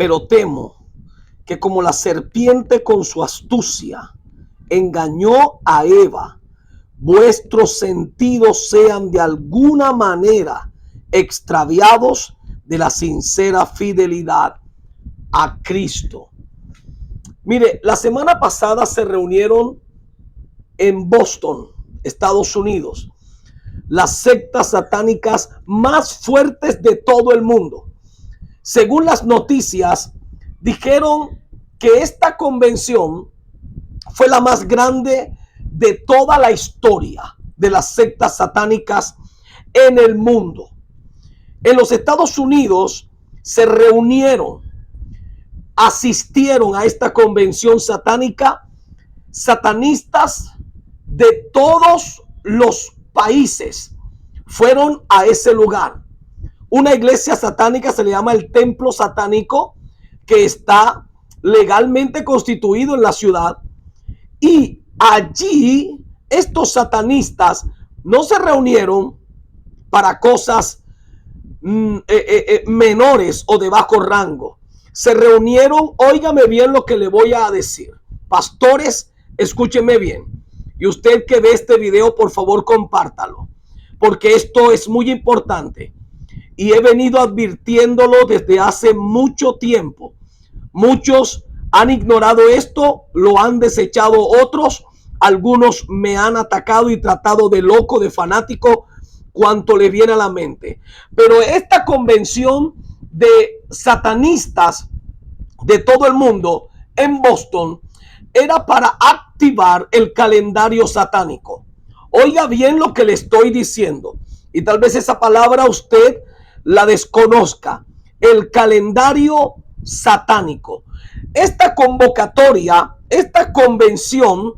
Pero temo que como la serpiente con su astucia engañó a Eva, vuestros sentidos sean de alguna manera extraviados de la sincera fidelidad a Cristo. Mire, la semana pasada se reunieron en Boston, Estados Unidos, las sectas satánicas más fuertes de todo el mundo. Según las noticias, dijeron que esta convención fue la más grande de toda la historia de las sectas satánicas en el mundo. En los Estados Unidos se reunieron, asistieron a esta convención satánica satanistas de todos los países. Fueron a ese lugar. Una iglesia satánica se le llama el Templo Satánico, que está legalmente constituido en la ciudad. Y allí estos satanistas no se reunieron para cosas menores o de bajo rango. Se reunieron, óigame bien lo que le voy a decir. Pastores, escúcheme bien. Y usted que ve este video, por favor, compártalo. Porque esto es muy importante. Y he venido advirtiéndolo desde hace mucho tiempo. Muchos han ignorado esto, lo han desechado otros. Algunos me han atacado y tratado de loco, de fanático, cuanto le viene a la mente. Pero esta convención de satanistas de todo el mundo en Boston era para activar el calendario satánico. Oiga bien lo que le estoy diciendo. Y tal vez esa palabra usted la desconozca. El calendario satánico. Esta convocatoria, esta convención,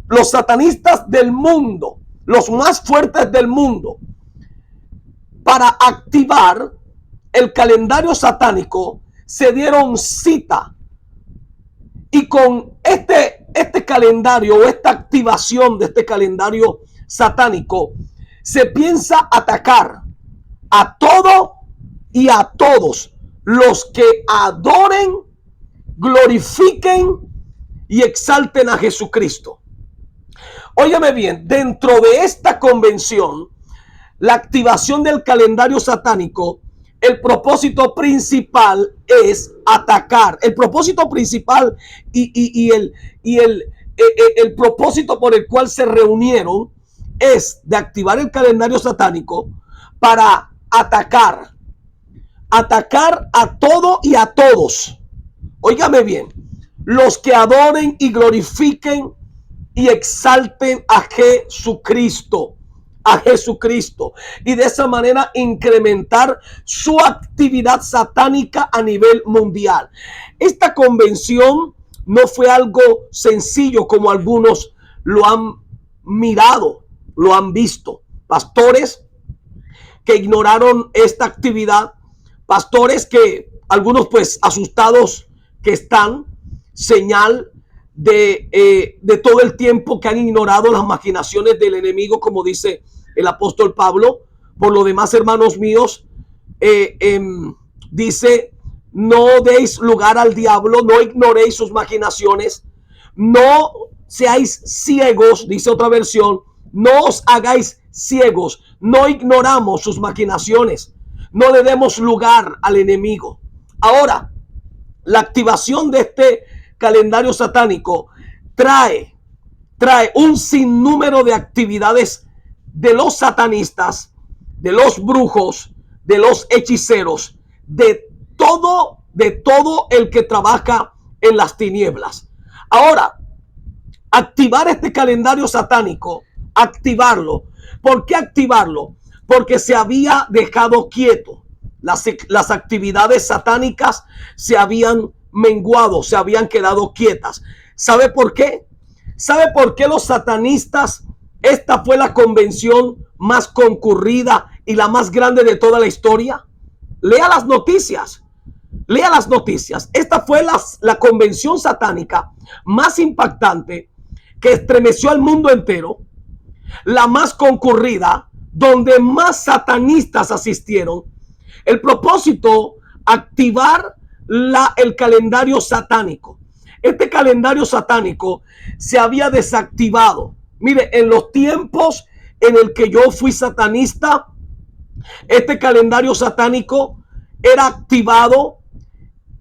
los satanistas del mundo, los más fuertes del mundo, para activar el calendario satánico, se dieron cita. Y con este calendario o esta activación de este calendario satánico, se piensa atacar a todo y a todos los que adoren, glorifiquen y exalten a Jesucristo. Óigame bien, dentro de esta convención, la activación del calendario satánico, el propósito principal es atacar. El propósito principal y el propósito por el cual se reunieron es de activar el calendario satánico para atacar a todo y a todos. Óigame bien, los que adoren y glorifiquen y exalten a Jesucristo. Y de esa manera incrementar su actividad satánica a nivel mundial. Esta convención no fue algo sencillo como algunos lo han mirado, lo han visto. Pastores que ignoraron esta actividad, pastores que algunos pues asustados que están, señal de todo el tiempo que han ignorado las maquinaciones del enemigo, como dice el apóstol Pablo. Por lo demás, hermanos míos, dice: no deis lugar al diablo, no ignoréis sus maquinaciones, no seáis ciegos, dice otra versión, no os hagáis ciegos, no ignoramos sus maquinaciones, no le demos lugar al enemigo. Ahora, la activación de este calendario satánico trae un sinnúmero de actividades de los satanistas, de los brujos, de los hechiceros, de todo el que trabaja en las tinieblas. Ahora, activar este calendario satánico, activarlo. ¿Por qué activarlo? Porque se había dejado quieto. Las actividades satánicas se habían menguado, se habían quedado quietas. ¿Sabe por qué? ¿Sabe por qué los satanistas? Esta fue la convención más concurrida y la más grande de toda la historia. Lea las noticias. Lea las noticias. Esta fue la convención satánica más impactante que estremeció al mundo entero. La más concurrida, donde más satanistas asistieron. El propósito activar el calendario satánico. Este calendario satánico se había desactivado. Mire, en los tiempos en el que yo fui satanista, este calendario satánico era activado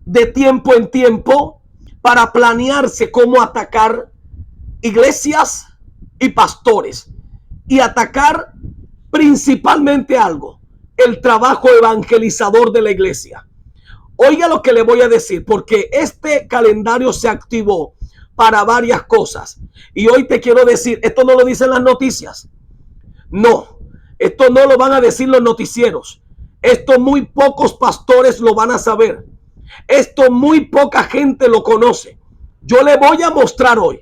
de tiempo en tiempo para planearse cómo atacar iglesias y pastores y atacar principalmente algo: el trabajo evangelizador de la iglesia. Oiga lo que le voy a decir, porque este calendario se activó para varias cosas. Y hoy te quiero decir, esto no lo dicen las noticias. No, esto no lo van a decir los noticieros. Esto muy pocos pastores lo van a saber. Esto muy poca gente lo conoce. Yo le voy a mostrar hoy,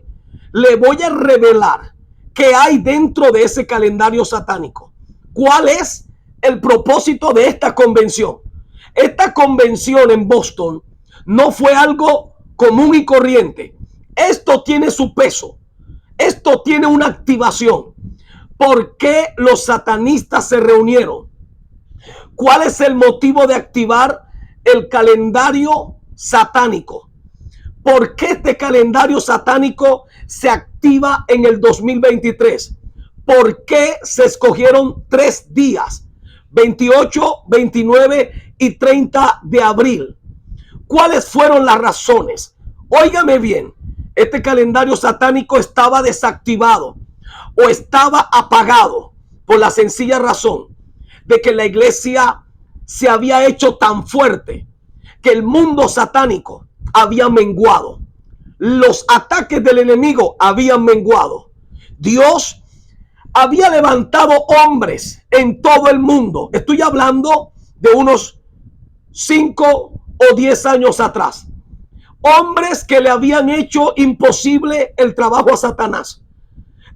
le voy a revelar qué hay dentro de ese calendario satánico. ¿Cuál es el propósito de esta convención? Esta convención en Boston no fue algo común y corriente. Esto tiene su peso. Esto tiene una activación. ¿Por qué los satanistas se reunieron? ¿Cuál es el motivo de activar el calendario satánico? ¿Por qué este calendario satánico se activa en el 2023? ¿Por qué se escogieron 3 días? 28, 29 y 30 de abril. ¿Cuáles fueron las razones? Óigame bien, este calendario satánico estaba desactivado o estaba apagado por la sencilla razón de que la iglesia se había hecho tan fuerte que el mundo satánico había menguado. Los ataques del enemigo habían menguado. Dios había levantado hombres en todo el mundo. Estoy hablando de unos 5 o 10 años atrás. Hombres que le habían hecho imposible el trabajo a Satanás.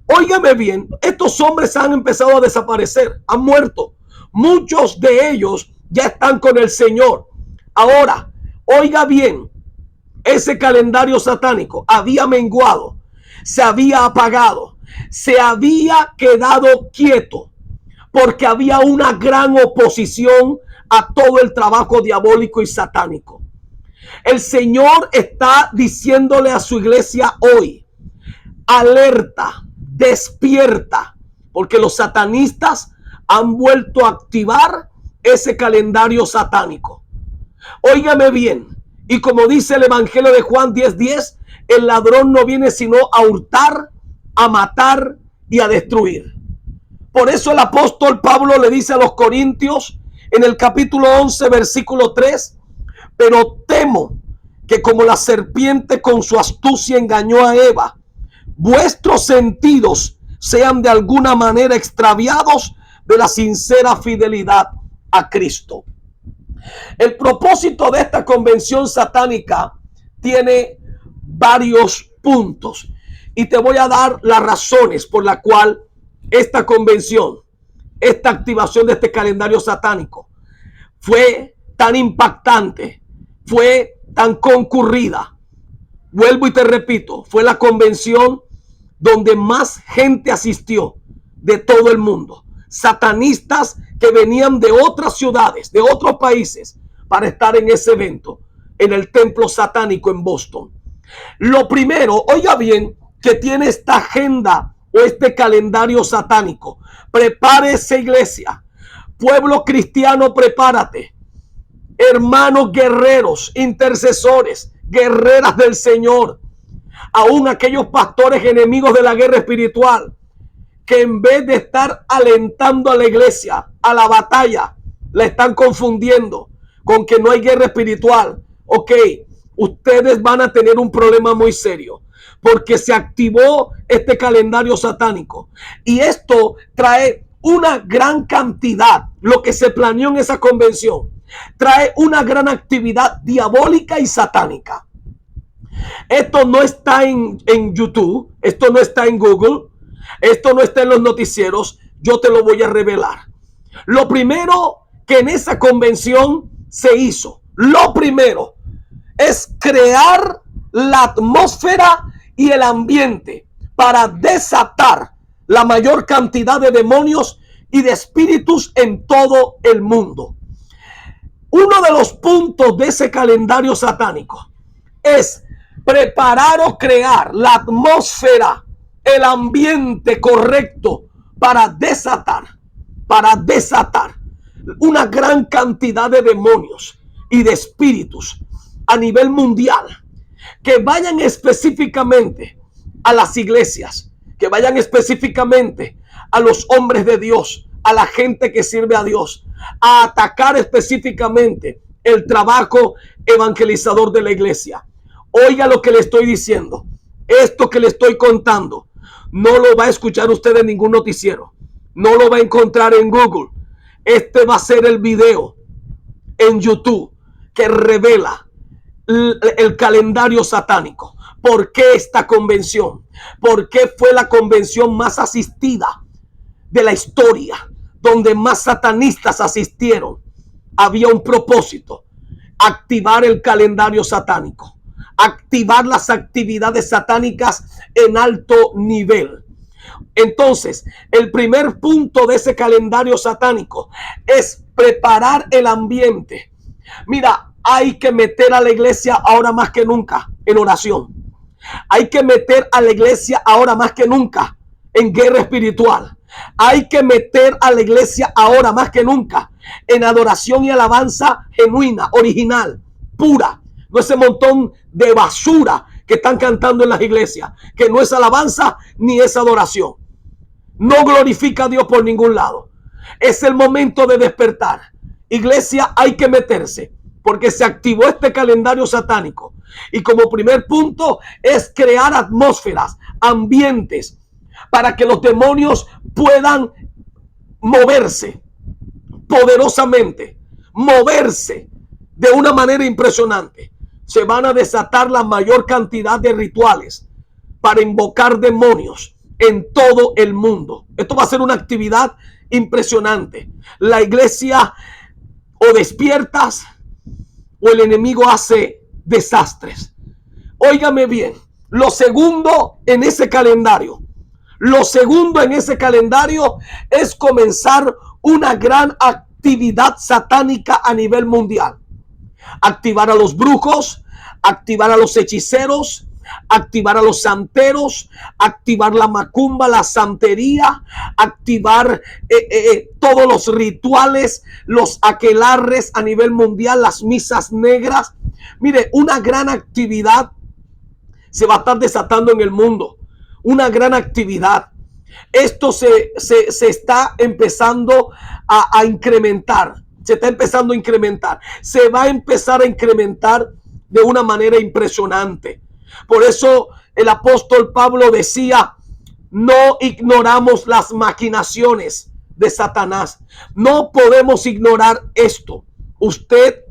Óigame bien, estos hombres han empezado a desaparecer, han muerto. Muchos de ellos ya están con el Señor. Ahora, oiga bien, ese calendario satánico había menguado, se había apagado, se había quedado quieto, porque había una gran oposición a todo el trabajo diabólico y satánico. El Señor está diciéndole a su iglesia hoy: alerta, despierta, porque los satanistas han vuelto a activar ese calendario satánico. Óigame bien, y como dice el Evangelio de Juan 10:10, el ladrón no viene sino a hurtar, a matar y a destruir. Por eso el apóstol Pablo le dice a los Corintios en el capítulo 11, versículo 3: pero temo que como la serpiente con su astucia engañó a Eva, vuestros sentidos sean de alguna manera extraviados de la sincera fidelidad a Cristo. El propósito de esta convención satánica tiene varios puntos y te voy a dar las razones por la cual esta convención, esta activación de este calendario satánico fue tan impactante, fue tan concurrida. Vuelvo y te repito, fue la convención donde más gente asistió de todo el mundo. Satanistas que venían de otras ciudades, de otros países, para estar en ese evento, en el templo satánico en Boston. Lo primero, oiga bien, que tiene esta agenda o este calendario satánico. Prepárese, iglesia. Pueblo cristiano, prepárate. Hermanos guerreros, intercesores, guerreras del Señor. Aún aquellos pastores enemigos de la guerra espiritual, que en vez de estar alentando a la iglesia a la batalla, la están confundiendo con que no hay guerra espiritual. Ok, ustedes van a tener un problema muy serio, porque se activó este calendario satánico y esto trae una gran cantidad, lo que se planeó en esa convención, trae una gran actividad diabólica y satánica. Esto no está en YouTube, esto no está en Google, esto no está en los noticieros. Yo te lo voy a revelar. Lo primero que en esa convención se hizo, lo primero es crear la atmósfera y el ambiente para desatar la mayor cantidad de demonios y de espíritus en todo el mundo. Uno de los puntos de ese calendario satánico es preparar o crear la atmósfera, el ambiente correcto para desatar una gran cantidad de demonios y de espíritus a nivel mundial, que vayan específicamente a las iglesias, que vayan específicamente a los hombres de Dios, a la gente que sirve a Dios, a atacar específicamente el trabajo evangelizador de la iglesia. Oiga lo que le estoy diciendo. Esto que le estoy contando no lo va a escuchar usted en ningún noticiero. No lo va a encontrar en Google. Este va a ser el video en YouTube que revela el calendario satánico. ¿Por qué esta convención? ¿Por qué fue la convención más asistida de la historia? Donde más satanistas asistieron. Había un propósito: activar el calendario satánico, activar las actividades satánicas en alto nivel. Entonces, el primer punto de ese calendario satánico es preparar el ambiente. Mira, hay que meter a la iglesia ahora más que nunca en oración. Hay que meter a la iglesia ahora más que nunca en guerra espiritual. Hay que meter a la iglesia ahora más que nunca en adoración y alabanza genuina, original, pura. No ese montón de basura que están cantando en las iglesias, que no es alabanza ni es adoración. No glorifica a Dios por ningún lado. Es el momento de despertar. Iglesia, hay que meterse, porque se activó este calendario satánico. Y como primer punto es crear atmósferas, ambientes, para que los demonios puedan moverse poderosamente, moverse de una manera impresionante. Se van a desatar la mayor cantidad de rituales para invocar demonios en todo el mundo. Esto va a ser una actividad impresionante. La iglesia o despiertas o el enemigo hace desastres. Óigame bien, lo segundo en ese calendario es comenzar una gran actividad satánica a nivel mundial. Activar a los brujos, activar a los hechiceros, activar a los santeros, activar la macumba, la santería, activar todos los rituales, los aquelarres a nivel mundial, las misas negras. Mire, una gran actividad se va a estar desatando en el mundo. Una gran actividad. Esto se está empezando a incrementar. Se está empezando a incrementar. Se va a empezar a incrementar de una manera impresionante. Por eso el apóstol Pablo decía: no ignoramos las maquinaciones de Satanás. No podemos ignorar esto. Usted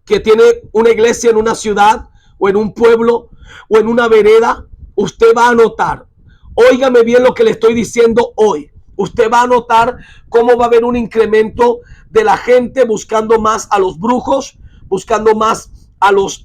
que tiene una iglesia en una ciudad o en un pueblo o en una vereda, usted va a notar, óigame bien lo que le estoy diciendo hoy, usted va a notar cómo va a haber un incremento de la gente buscando más a los brujos, buscando más a los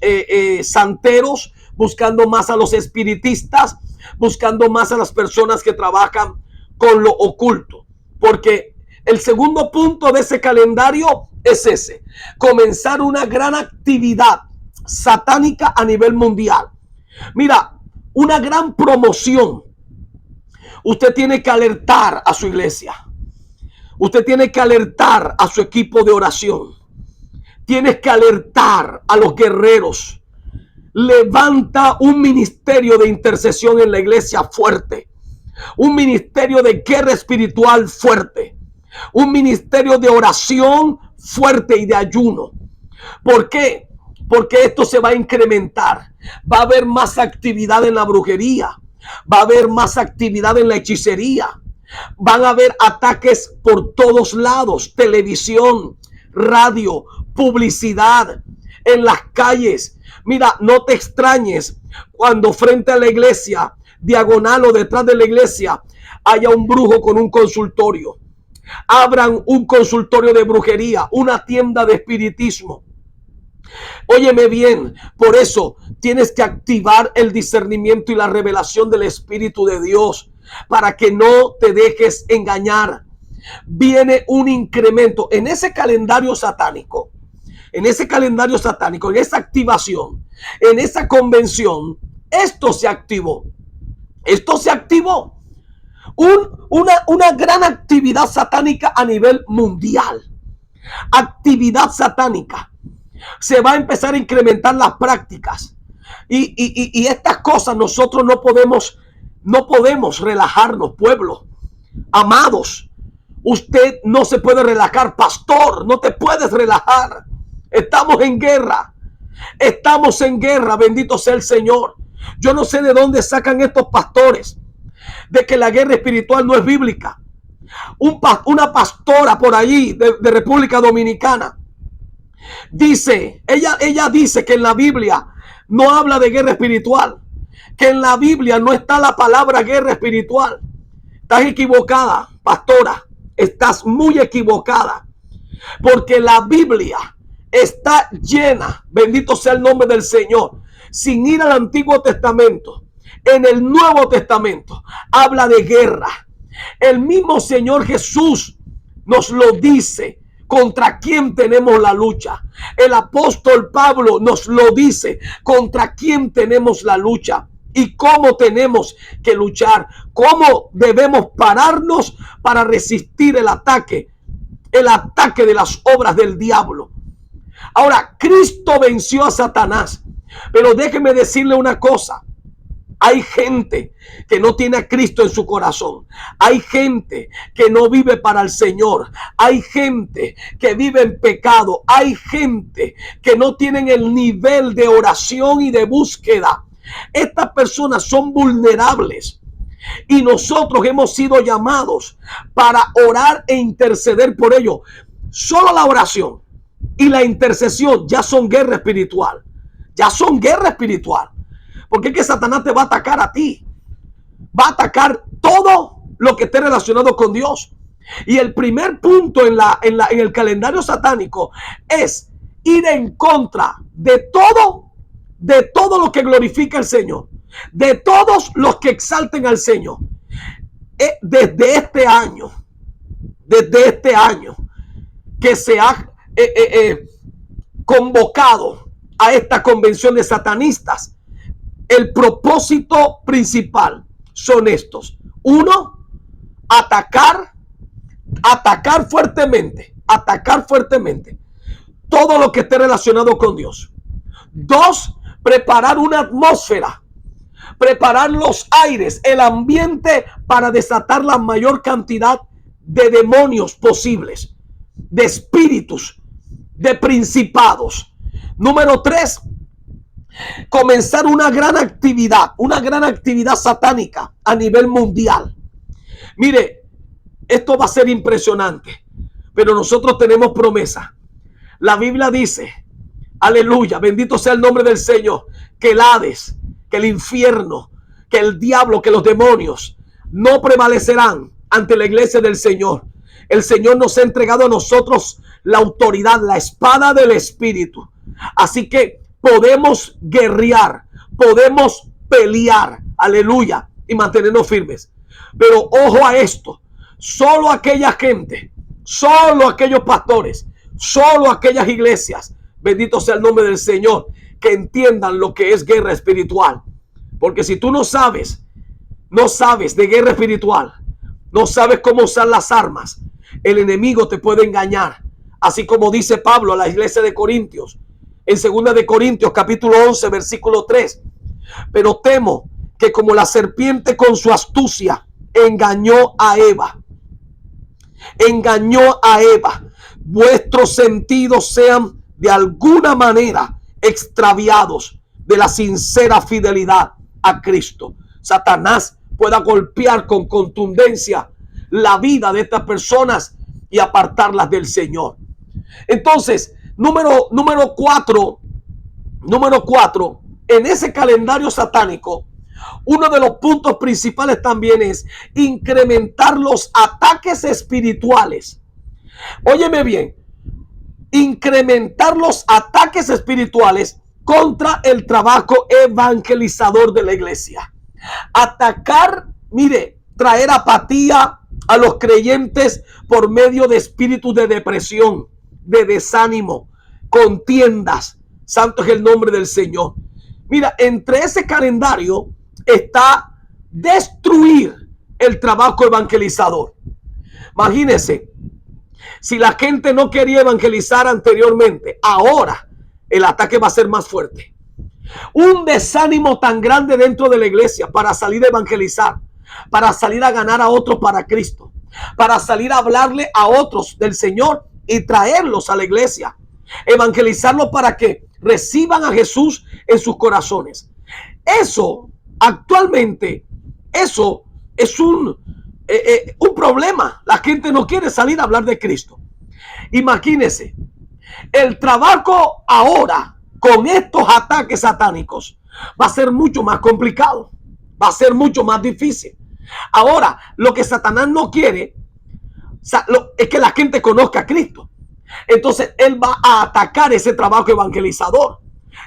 santeros, buscando más a los espiritistas, buscando más a las personas que trabajan con lo oculto. Porque el segundo punto de ese calendario es ese: comenzar una gran actividad satánica a nivel mundial. Mira, una gran promoción. Usted tiene que alertar a su iglesia. Usted tiene que alertar a su equipo de oración. Tienes que alertar a los guerreros. Levanta un ministerio de intercesión en la iglesia fuerte. Un ministerio de guerra espiritual fuerte. Un ministerio de oración fuerte y de ayuno. ¿Por qué? Porque esto se va a incrementar. Va a haber más actividad en la brujería. Va a haber más actividad en la hechicería. Van a haber ataques por todos lados. Televisión, radio, publicidad, en las calles. Mira, no te extrañes cuando frente a la iglesia, diagonal o detrás de la iglesia, haya un brujo con un consultorio. Abran un consultorio de brujería, una tienda de espiritismo. Óyeme bien, por eso tienes que activar el discernimiento y la revelación del Espíritu de Dios para que no te dejes engañar. Viene un incremento en ese calendario satánico. en ese calendario satánico, en esa activación, en esa convención, esto se activó. Esto se activó. Una gran actividad satánica a nivel mundial. Actividad satánica. Se va a empezar a incrementar las prácticas. Y estas cosas nosotros no podemos relajarnos, pueblo. Amados, usted no se puede relajar, pastor, no te puedes relajar. Estamos en guerra. Estamos en guerra, bendito sea el Señor. Yo no sé de dónde sacan estos pastores de que la guerra espiritual no es bíblica. Una pastora por allí de República Dominicana dice, ella dice que en la Biblia no habla de guerra espiritual, que en la Biblia no está la palabra guerra espiritual. Estás equivocada, pastora, estás muy equivocada, porque la Biblia está llena, bendito sea el nombre del Señor, sin ir al Antiguo Testamento. En el Nuevo Testamento habla de guerra. El mismo Señor Jesús nos lo dice, contra quién tenemos la lucha. El apóstol Pablo nos lo dice, contra quién tenemos la lucha y cómo tenemos que luchar, cómo debemos pararnos para resistir el ataque de las obras del diablo. Ahora, Cristo venció a Satanás, pero déjeme decirle una cosa. Hay gente que no tiene a Cristo en su corazón. Hay gente que no vive para el Señor. Hay gente que vive en pecado. Hay gente que no tienen el nivel de oración y de búsqueda. Estas personas son vulnerables. Y nosotros hemos sido llamados para orar e interceder por ellos. Solo la oración y la intercesión ya son guerra espiritual. Ya son guerra espiritual. Porque es que Satanás te va a atacar a ti. Va a atacar todo lo que esté relacionado con Dios. Y el primer punto en el calendario satánico es ir en contra de todo lo que glorifica al Señor. De todos los que exalten al Señor. Desde este año que se ha convocado a esta convención de satanistas, el propósito principal son estos. Uno, atacar fuertemente todo lo que esté relacionado con Dios. Dos, preparar una atmósfera, preparar los aires, el ambiente para desatar la mayor cantidad de demonios posibles, de espíritus, de principados. Número tres, comenzar una gran actividad satánica a nivel mundial. Mire, esto va a ser impresionante, pero nosotros tenemos promesa. La Biblia dice, aleluya, bendito sea el nombre del Señor, que el Hades, que el infierno, que el diablo, que los demonios no prevalecerán ante la iglesia del Señor. El Señor nos ha entregado a nosotros la autoridad, la espada del Espíritu. Así que podemos guerrear, podemos pelear, aleluya, y mantenernos firmes. Pero ojo a esto, solo aquella gente, solo aquellos pastores, solo aquellas iglesias, bendito sea el nombre del Señor, que entiendan lo que es guerra espiritual. Porque si tú no sabes de guerra espiritual, no sabes cómo usar las armas, el enemigo te puede engañar. Así como dice Pablo a la iglesia de Corintios, en 2 de Corintios capítulo 11 versículo 3. Pero temo que como la serpiente con su astucia engañó a Eva, vuestros sentidos sean de alguna manera extraviados de la sincera fidelidad a Cristo. Satanás pueda golpear con contundencia la vida de estas personas y apartarlas del Señor. Entonces, número cuatro, en ese calendario satánico, uno de los puntos principales también es incrementar los ataques espirituales. Óyeme bien, incrementar los ataques espirituales contra el trabajo evangelizador de la iglesia. Atacar, mire, traer apatía a los creyentes por medio de espíritus de depresión, de desánimo, contiendas. Santo es el nombre del Señor. Mira, entre ese calendario está destruir el trabajo evangelizador. Imagínense, si la gente no quería evangelizar anteriormente, ahora el ataque va a ser más fuerte. Un desánimo tan grande dentro de la iglesia para salir a evangelizar, para salir a ganar a otros para Cristo, para salir a hablarle a otros del Señor y traerlos a la iglesia, evangelizarlos para que reciban a Jesús en sus corazones. Eso actualmente, eso es un problema. La gente no quiere salir a hablar de Cristo. Imagínense, el trabajo ahora con estos ataques satánicos va a ser mucho más complicado, va a ser mucho más difícil. Ahora, lo que Satanás no quiere es que la gente conozca a Cristo. Entonces, él va a atacar ese trabajo evangelizador,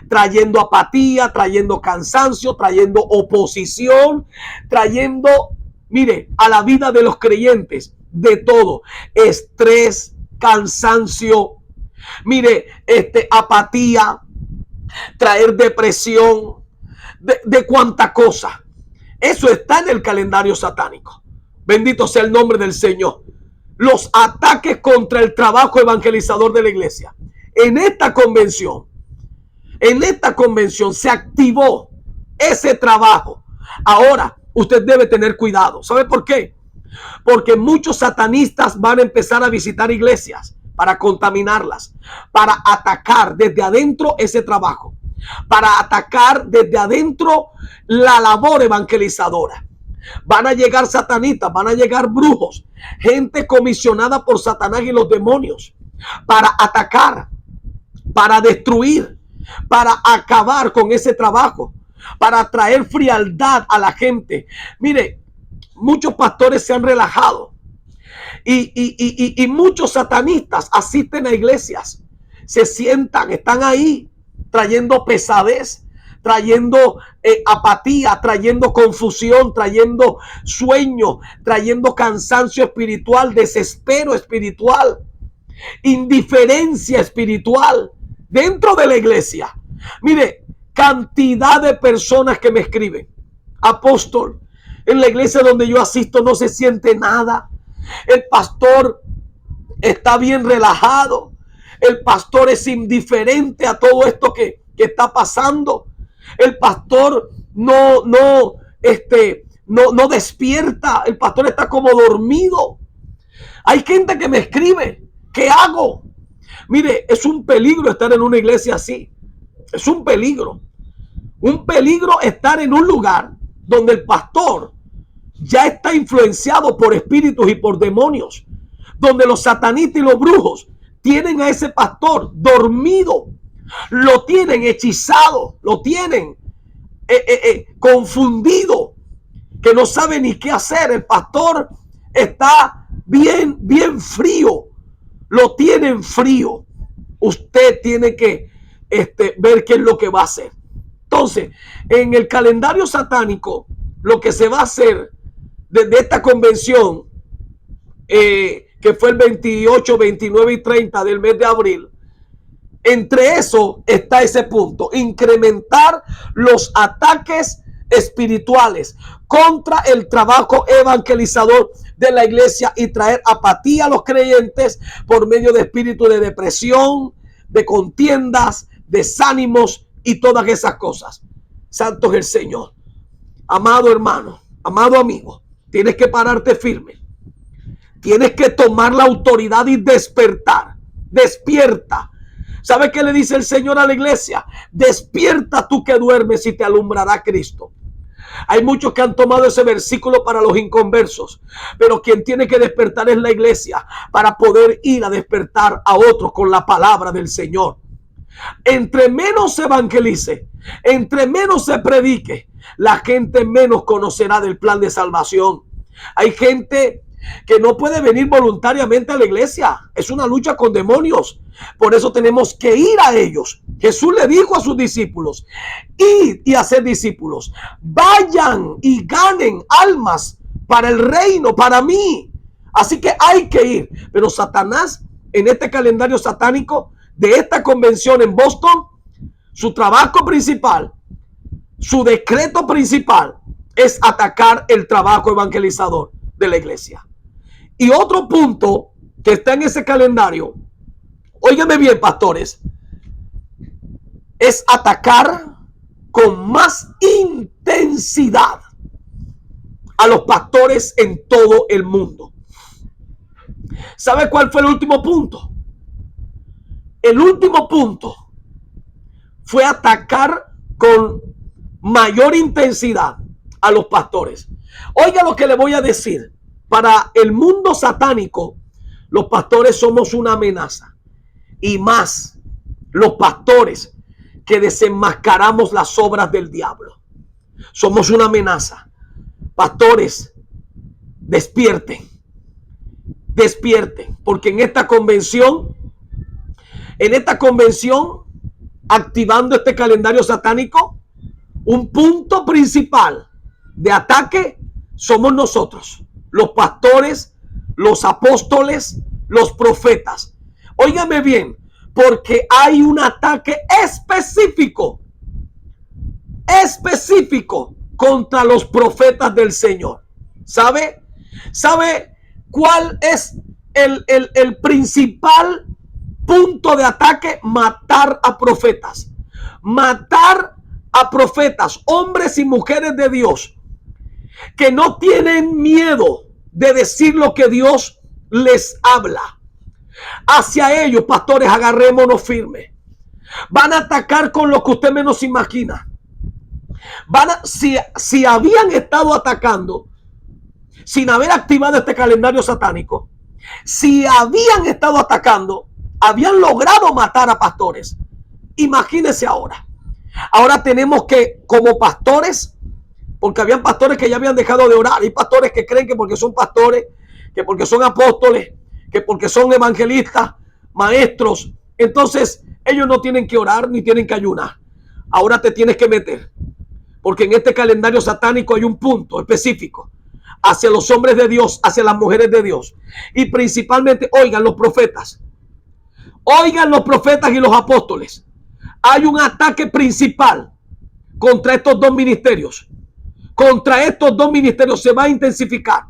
trayendo apatía, trayendo cansancio, trayendo oposición, trayendo, mire, a la vida de los creyentes de todo: estrés, cansancio, mire, apatía, traer depresión, de cuánta cosa. Eso está en el calendario satánico. Bendito sea el nombre del Señor. Los ataques contra el trabajo evangelizador de la iglesia. En esta convención se activó ese trabajo. Ahora usted debe tener cuidado. ¿Sabe por qué? Porque muchos satanistas van a empezar a visitar iglesias para contaminarlas, para atacar desde adentro ese trabajo, para atacar desde adentro la labor evangelizadora. Van a llegar satanistas, van a llegar brujos, gente comisionada por Satanás y los demonios para atacar, para destruir, para acabar con ese trabajo, para traer frialdad a la gente. Mire, muchos pastores se han relajado y muchos satanistas asisten a iglesias, se sientan, están ahí trayendo pesadez, trayendo apatía, trayendo confusión, trayendo sueño, trayendo cansancio espiritual, desespero espiritual, indiferencia espiritual dentro de la iglesia. Mire, cantidad de personas que me escriben: apóstol, en la iglesia donde yo asisto no se siente nada, el pastor está bien relajado, el pastor es indiferente a todo esto que está pasando, el pastor no despierta, el pastor está como dormido. Hay gente que me escribe: ¿qué hago? Mire, es un peligro estar en una iglesia así. Es un peligro estar en un lugar donde el pastor ya está influenciado por espíritus y por demonios, donde los satanistas y los brujos tienen a ese pastor dormido, lo tienen hechizado, lo tienen confundido, que no sabe ni qué hacer. El pastor está bien frío, lo tienen frío. Usted tiene que ver qué es lo que va a hacer. Entonces, en el calendario satánico, lo que se va a hacer desde esta convención, que fue el 28, 29 y 30 del mes de abril, entre eso está ese punto: incrementar los ataques espirituales contra el trabajo evangelizador de la iglesia y traer apatía a los creyentes por medio de espíritu de depresión, de contiendas, desánimos y todas esas cosas. Santo es el Señor. Amado hermano, amado amigo, tienes que pararte firme. Tienes que tomar la autoridad y despertar. Despierta. ¿Sabe qué le dice el Señor a la iglesia? Despierta tú que duermes y te alumbrará Cristo. Hay muchos que han tomado ese versículo para los inconversos, pero quien tiene que despertar es la iglesia para poder ir a despertar a otros con la palabra del Señor. Entre menos se evangelice, entre menos se predique, la gente menos conocerá del plan de salvación. Hay gente que no puede venir voluntariamente a la iglesia. Es una lucha con demonios. Por eso tenemos que ir a ellos. Jesús le dijo a sus discípulos: id y hacer discípulos. Vayan y ganen almas para el reino, para mí. Así que hay que ir. Pero Satanás, en este calendario satánico, de esta convención en Boston, su trabajo principal, su decreto principal es atacar el trabajo evangelizador de la iglesia. Y otro punto que está en ese calendario, óigame bien, pastores, es atacar con más intensidad a los pastores en todo el mundo. ¿Sabe cuál fue el último punto? El último punto fue atacar con mayor intensidad a los pastores. Oiga lo que le voy a decir. Para el mundo satánico, los pastores somos una amenaza. Y más, los pastores que desenmascaramos las obras del diablo. Somos una amenaza. Pastores, despierten. Despierten. Porque en esta convención, activando este calendario satánico, un punto principal de ataque somos nosotros, los pastores, los apóstoles, los profetas. Óigame bien, porque hay un ataque específico contra los profetas del Señor. ¿Sabe cuál es el principal punto de ataque? Matar a profetas. Matar a profetas, hombres y mujeres de Dios, que no tienen miedo de decir lo que Dios les habla. Hacia ellos, pastores, agarrémonos firme. Van a atacar con lo que usted menos imagina. Si habían estado atacando sin haber activado este calendario satánico, si habían estado atacando, habían logrado matar a pastores. Imagínense ahora. Ahora tenemos que, como pastores, porque habían pastores que ya habían dejado de orar. Hay pastores que creen que porque son pastores, que porque son apóstoles, que porque son evangelistas, maestros, entonces ellos no tienen que orar ni tienen que ayunar. Ahora te tienes que meter, porque en este calendario satánico hay un punto específico hacia los hombres de Dios, hacia las mujeres de Dios. Y principalmente, oigan los profetas y los apóstoles. Hay un ataque principal contra estos dos ministerios. Contra estos dos ministerios se va a intensificar.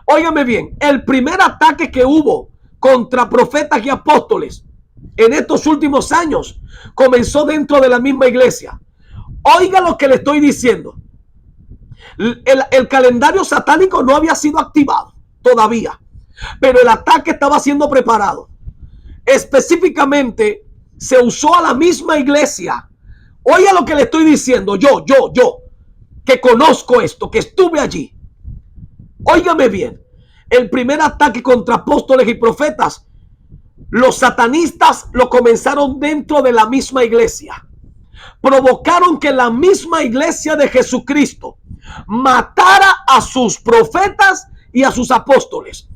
Óigame bien, el primer ataque que hubo contra profetas y apóstoles en estos últimos años comenzó dentro de la misma iglesia. Oiga lo que le estoy diciendo. El calendario satánico no había sido activado todavía, pero el ataque estaba siendo preparado. Específicamente se usó a la misma iglesia. Oiga lo que le estoy diciendo, yo, que conozco esto, que estuve allí. Óigame bien, el primer ataque contra apóstoles y profetas, los satanistas lo comenzaron dentro de la misma iglesia. Provocaron que la misma iglesia de Jesucristo matara a sus profetas y a sus apóstoles.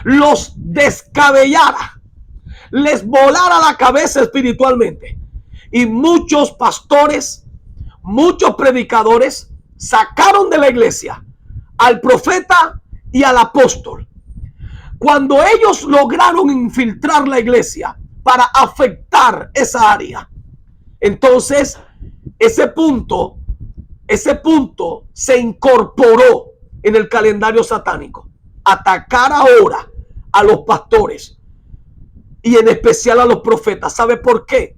Los descabellara, les volara la cabeza espiritualmente. Y muchos pastores, muchos predicadores sacaron de la iglesia al profeta y al apóstol. Cuando ellos lograron infiltrar la iglesia para afectar esa área, entonces ese punto se incorporó en el calendario satánico. Atacar ahora a los pastores y en especial a los profetas. ¿Sabe por qué?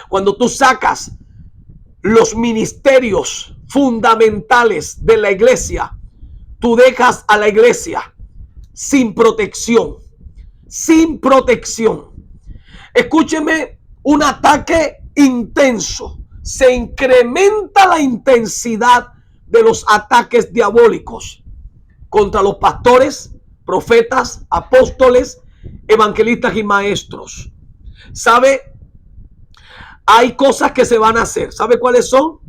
Cuando tú sacas los ministerios fundamentales de la iglesia, tú dejas a la iglesia sin protección. Sin protección. Escúcheme, un ataque intenso. Se incrementa la intensidad de los ataques diabólicos contra los pastores, profetas, apóstoles, evangelistas y maestros. ¿Sabe? Hay cosas que se van a hacer. ¿Sabe cuáles son?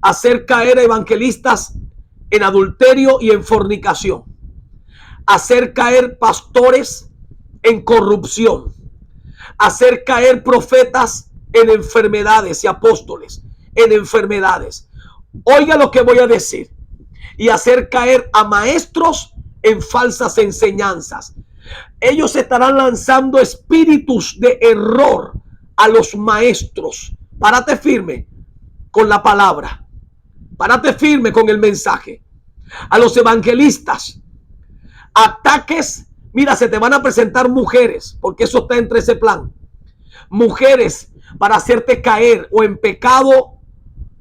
Hacer caer a evangelistas en adulterio y en fornicación. Hacer caer pastores en corrupción. Hacer caer profetas en enfermedades y apóstoles en enfermedades. Oiga lo que voy a decir. Y hacer caer a maestros en falsas enseñanzas. Ellos estarán lanzando espíritus de error a los maestros. Párate firme con la palabra. Párate firme con el mensaje. A los evangelistas. Ataques. Mira, se te van a presentar mujeres, porque eso está entre ese plan. Mujeres para hacerte caer o en pecado,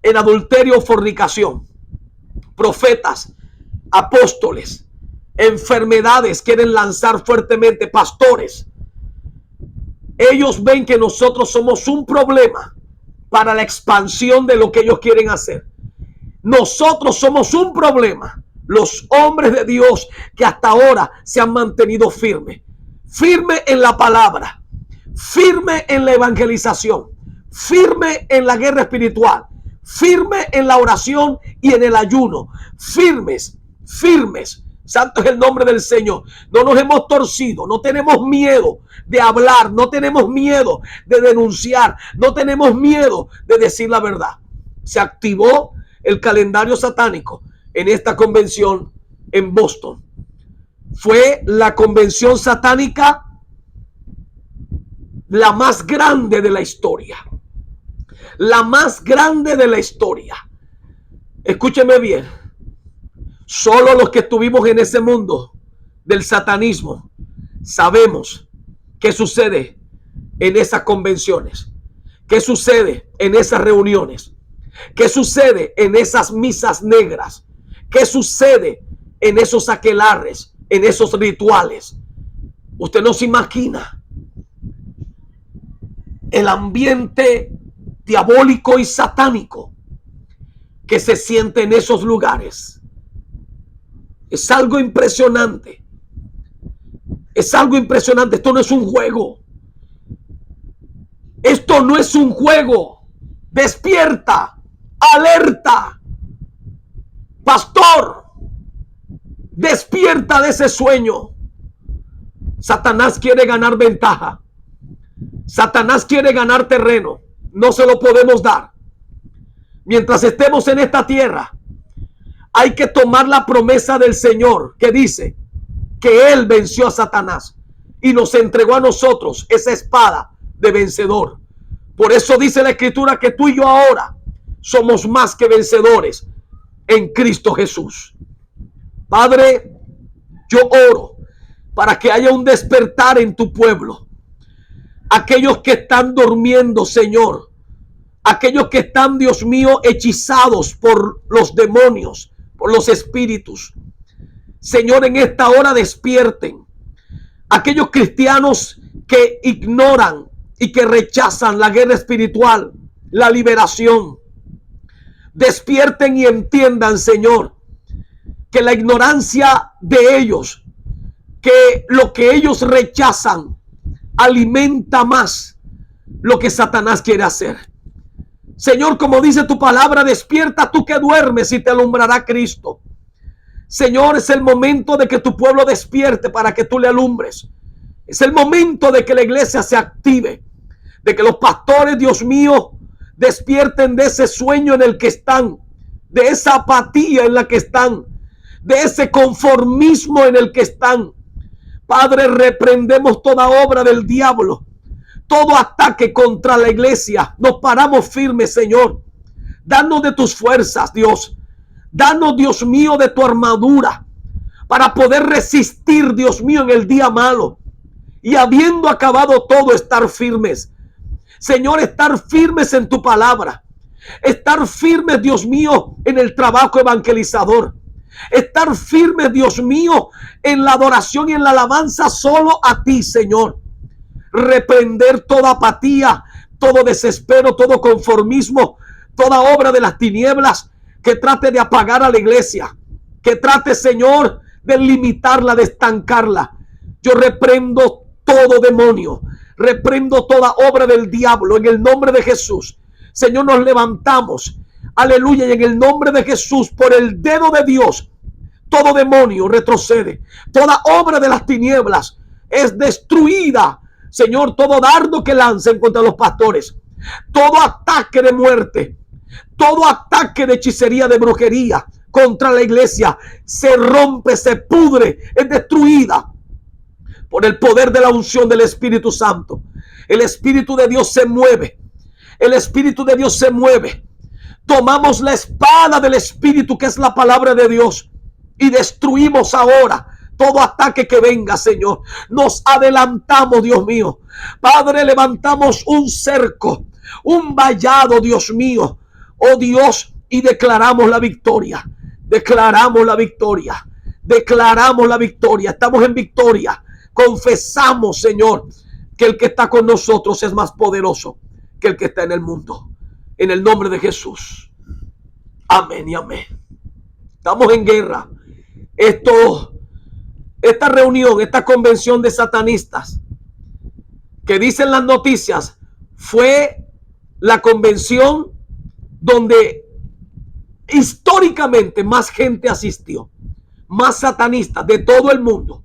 en adulterio o fornicación. Profetas, apóstoles, enfermedades quieren lanzar fuertemente, pastores. Ellos ven que nosotros somos un problema para la expansión de lo que ellos quieren hacer. Nosotros somos un problema, los hombres de Dios que hasta ahora se han mantenido firmes. Firme en la palabra, firme en la evangelización, firme en la guerra espiritual, firme en la oración y en el ayuno. Firmes, firmes. Santo es el nombre del Señor. No nos hemos torcido, no tenemos miedo de hablar, no tenemos miedo de denunciar, no tenemos miedo de decir la verdad. Se activó el calendario satánico en esta convención en Boston. Fue la convención satánica la más grande de la historia. La más grande de la historia. Escúcheme bien. Solo los que estuvimos en ese mundo del satanismo sabemos qué sucede en esas convenciones, qué sucede en esas reuniones, qué sucede en esas misas negras, qué sucede en esos aquelarres, en esos rituales. Usted no se imagina el ambiente diabólico y satánico que se siente en esos lugares. Es algo impresionante. Es algo impresionante. Esto no es un juego. Esto no es un juego. Despierta. Alerta. Pastor. Despierta de ese sueño. Satanás quiere ganar ventaja. Satanás quiere ganar terreno. No se lo podemos dar. Mientras estemos en esta tierra, hay que tomar la promesa del Señor que dice que Él venció a Satanás y nos entregó a nosotros esa espada de vencedor. Por eso dice la Escritura que tú y yo ahora somos más que vencedores en Cristo Jesús. Padre, yo oro para que haya un despertar en tu pueblo. Aquellos que están durmiendo, Señor. Aquellos que están, Dios mío, hechizados por los demonios, por los espíritus. Señor, en esta hora despierten. Aquellos cristianos que ignoran y que rechazan la guerra espiritual, la liberación. Despierten y entiendan, Señor, que la ignorancia de ellos, que lo que ellos rechazan, alimenta más lo que Satanás quiere hacer. Señor, como dice tu palabra, despierta tú que duermes y te alumbrará Cristo. Señor, es el momento de que tu pueblo despierte para que tú le alumbres. Es el momento de que la iglesia se active, de que los pastores, Dios mío, despierten de ese sueño en el que están, de esa apatía en la que están, de ese conformismo en el que están. Padre, reprendemos toda obra del diablo, todo ataque contra la iglesia. Nos paramos firmes, Señor. Danos de tus fuerzas, Dios. Danos, Dios mío, de tu armadura para poder resistir, Dios mío, en el día malo. Y habiendo acabado todo, estar firmes. Señor, estar firmes en tu palabra. Estar firmes, Dios mío, en el trabajo evangelizador. Estar firmes, Dios mío, en la adoración y en la alabanza solo a ti, Señor. Reprender toda apatía, todo desespero, todo conformismo, toda obra de las tinieblas que trate de apagar a la iglesia, que trate, Señor, de limitarla, de estancarla. Yo reprendo todo demonio, reprendo toda obra del diablo en el nombre de Jesús. Señor, nos levantamos, aleluya, y en el nombre de Jesús, por el dedo de Dios, todo demonio retrocede, toda obra de las tinieblas es destruida. Señor, todo dardo que lancen contra los pastores, todo ataque de muerte, todo ataque de hechicería, de brujería contra la iglesia, se rompe, se pudre, es destruida por el poder de la unción del Espíritu Santo. El Espíritu de Dios se mueve. El Espíritu de Dios se mueve. Tomamos la espada del Espíritu, que es la palabra de Dios, y destruimos ahora todo ataque que venga, Señor. Nos adelantamos, Dios mío. Padre, levantamos un cerco, un vallado, Dios mío. Oh Dios, y declaramos la victoria. Declaramos la victoria. Declaramos la victoria. Estamos en victoria. Confesamos, Señor, que el que está con nosotros es más poderoso que el que está en el mundo. En el nombre de Jesús. Amén y amén. Estamos en guerra. Esta reunión, esta convención de satanistas que dicen las noticias, fue la convención donde históricamente más gente asistió. Más satanistas de todo el mundo.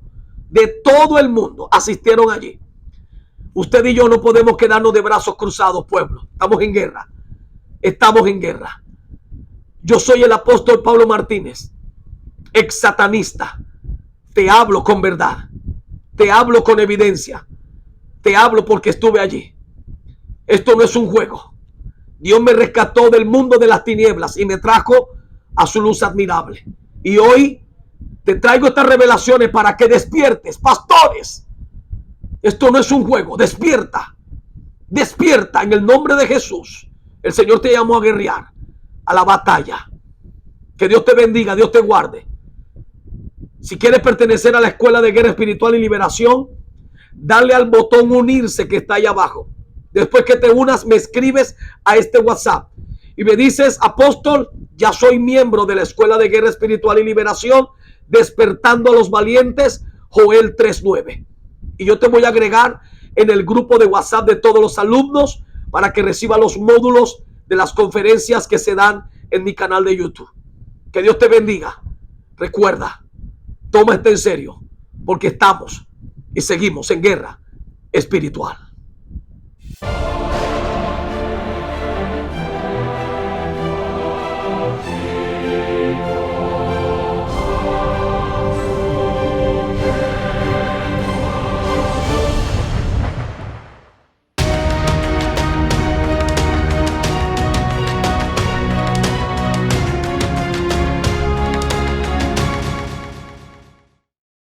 De todo el mundo asistieron allí. Usted y yo no podemos quedarnos de brazos cruzados, pueblo. Estamos en guerra. Estamos en guerra. Yo soy el apóstol Pablo Martínez, ex satanista. Te hablo con verdad. Te hablo con evidencia. Te hablo porque estuve allí. Esto no es un juego. Dios me rescató del mundo de las tinieblas y me trajo a su luz admirable. Y hoy te traigo estas revelaciones para que despiertes, pastores. Esto no es un juego. Despierta. Despierta en el nombre de Jesús. El Señor te llamó a guerrear, a la batalla. Que Dios te bendiga, Dios te guarde. Si quieres pertenecer a la Escuela de Guerra Espiritual y Liberación, dale al botón unirse que está ahí abajo. Después que te unas, me escribes a este WhatsApp y me dices: apóstol, ya soy miembro de la Escuela de Guerra Espiritual y Liberación, despertando a los valientes, Joel 3:9. Y yo te voy a agregar en el grupo de WhatsApp de todos los alumnos para que reciba los módulos de las conferencias que se dan en mi canal de YouTube. Que Dios te bendiga. Recuerda, toma esto en serio, porque estamos y seguimos en guerra espiritual.